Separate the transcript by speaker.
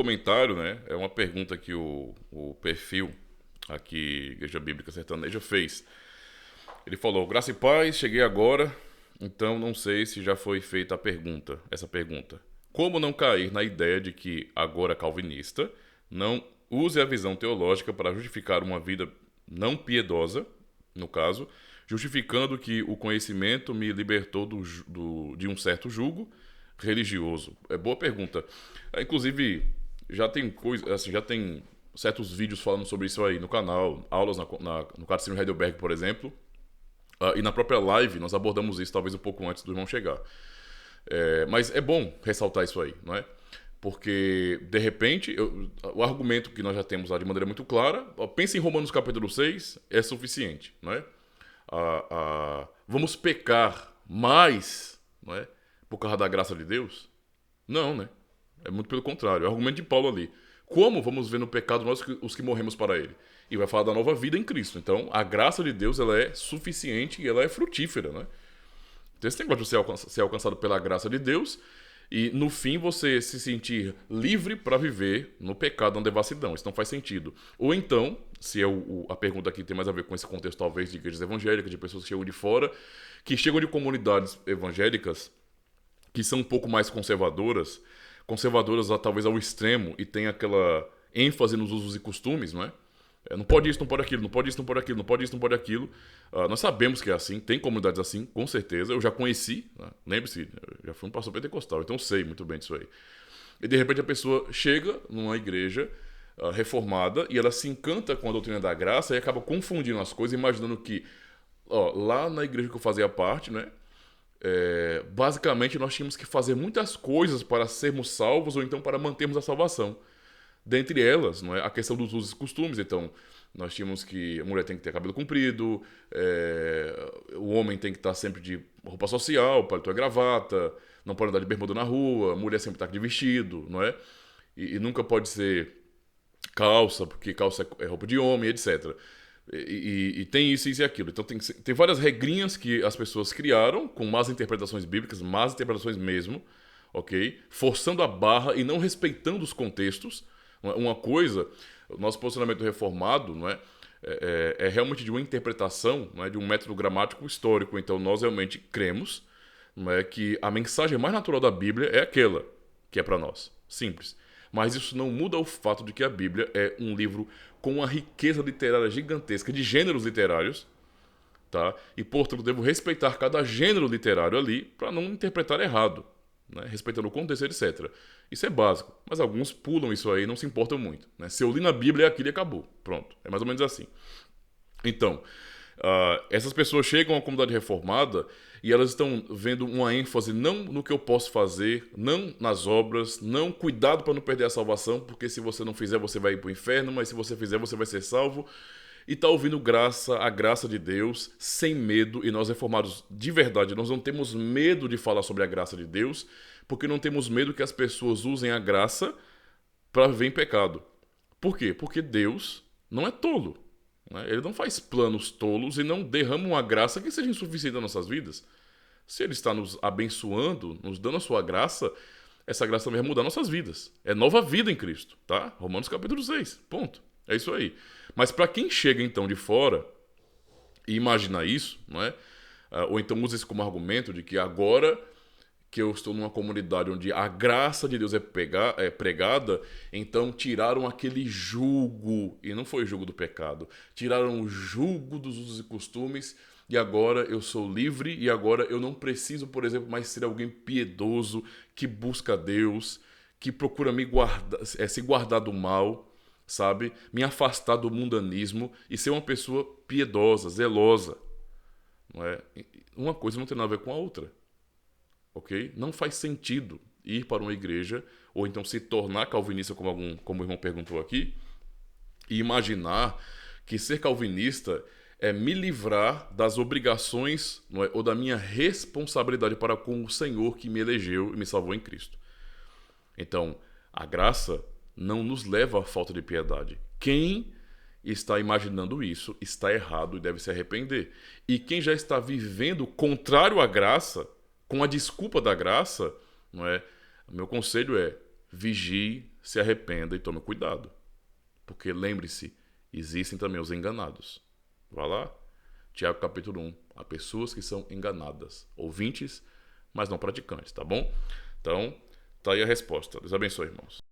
Speaker 1: Comentário, né? É uma pergunta que o perfil aqui, Igreja Bíblica Sertaneja, fez. Ele falou: Graça e paz, cheguei agora, então não sei se já foi feita essa pergunta. Como não cair na ideia de que, agora calvinista, não use a visão teológica para justificar uma vida não piedosa, no caso, justificando que o conhecimento me libertou de um certo jugo religioso? É boa pergunta. Inclusive, já tem coisa, assim, já tem certos vídeos falando sobre isso aí no canal, aulas no Catecismo de Heidelberg, por exemplo. E na própria live nós abordamos isso talvez um pouco antes do irmão chegar. Mas é bom ressaltar isso aí, não é? Porque, de repente, o argumento que nós já temos lá de maneira muito clara, pense em Romanos capítulo 6, é suficiente, não é? Vamos pecar mais, não é? Por causa da graça de Deus? Não, né? É muito pelo contrário. É o argumento de Paulo ali. Como vamos ver no pecado nós os que morremos para ele? E vai falar da nova vida em Cristo. Então, a graça de Deus ela é suficiente e ela é frutífera, né? Então, esse negócio de ser alcançado pela graça de Deus e, no fim, você se sentir livre para viver no pecado, na devassidão. Isso não faz sentido. Ou então, se é a pergunta aqui tem mais a ver com esse contexto, talvez, de igrejas evangélicas, de pessoas que chegam de fora, que chegam de comunidades evangélicas que são um pouco mais conservadoras talvez ao extremo e tem aquela ênfase nos usos e costumes, não é? Não pode isso, não pode aquilo, não pode isso, não pode aquilo, não pode isso, não pode aquilo. Nós sabemos que é assim, tem comunidades assim, com certeza. Eu já conheci, né? Lembre-se, eu já fui um pastor pentecostal, então sei muito bem disso aí. E de repente a pessoa chega numa igreja reformada e ela se encanta com a doutrina da graça e acaba confundindo as coisas, imaginando que lá na igreja que eu fazia parte, né? Basicamente nós tínhamos que fazer muitas coisas para sermos salvos ou então para mantermos a salvação. Dentre elas, não é, a questão dos usos e costumes. Então, nós tínhamos que a mulher tem que ter cabelo comprido, o homem tem que estar sempre de roupa social, paletó e gravata, não pode andar de bermuda na rua, a mulher sempre está de vestido, não é? E nunca pode ser calça, porque calça é roupa de homem, etc. E tem isso e aquilo. Então tem várias regrinhas que as pessoas criaram, com más interpretações bíblicas, más interpretações mesmo, ok? Forçando a barra e não respeitando os contextos. Uma coisa, o nosso posicionamento reformado, não é? É realmente de uma interpretação, não é? De um método gramático histórico. Então nós realmente cremos, não é? Que a mensagem mais natural da Bíblia é aquela que é para nós. Simples. Mas isso não muda o fato de que a Bíblia é um livro com uma riqueza literária gigantesca de gêneros literários, tá? E, portanto, devo respeitar cada gênero literário ali para não interpretar errado, né? Respeitando o contexto, etc. Isso é básico, mas alguns pulam isso aí e não se importam muito, né? Se eu li na Bíblia, é aquilo e acabou. Pronto, é mais ou menos assim. Então, essas pessoas chegam à comunidade reformada e elas estão vendo uma ênfase não no que eu posso fazer, não nas obras, não cuidado para não perder a salvação, porque se você não fizer você vai ir para o inferno, mas se você fizer você vai ser salvo. E está ouvindo a graça de Deus, sem medo, e nós reformados de verdade, nós não temos medo de falar sobre a graça de Deus, porque não temos medo que as pessoas usem a graça para viver em pecado. Por quê? Porque Deus não é tolo. Ele não faz planos tolos e não derrama uma graça que seja insuficiente nas nossas vidas. Se Ele está nos abençoando, nos dando a sua graça, essa graça também vai mudar nossas vidas. É nova vida em Cristo, tá? Romanos capítulo 6, ponto. É isso aí. Mas para quem chega então de fora e imagina isso, não é? Ou então usa isso como argumento de que agora que eu estou numa comunidade onde a graça de Deus é pregada, então tiraram aquele jugo, e não foi o jugo do pecado, tiraram o jugo dos usos e costumes, e agora eu sou livre, e agora eu não preciso, por exemplo, mais ser alguém piedoso, que busca Deus, que procura se guardar do mal, sabe? Me afastar do mundanismo e ser uma pessoa piedosa, zelosa. Não é? Uma coisa não tem nada a ver com a outra. Ok? Não faz sentido ir para uma igreja ou então se tornar calvinista, como o irmão perguntou aqui, e imaginar que ser calvinista é me livrar das obrigações, não é? Ou da minha responsabilidade para com o Senhor que me elegeu e me salvou em Cristo. Então, a graça não nos leva à falta de piedade. Quem está imaginando isso está errado e deve se arrepender. E quem já está vivendo contrário à graça, com a desculpa da graça, não é? O meu conselho é: vigie, se arrependa e tome cuidado. Porque lembre-se, existem também os enganados. Vá lá, Tiago capítulo 1. Há pessoas que são enganadas, ouvintes, mas não praticantes, tá bom? Então, tá aí a resposta. Deus abençoe, irmãos.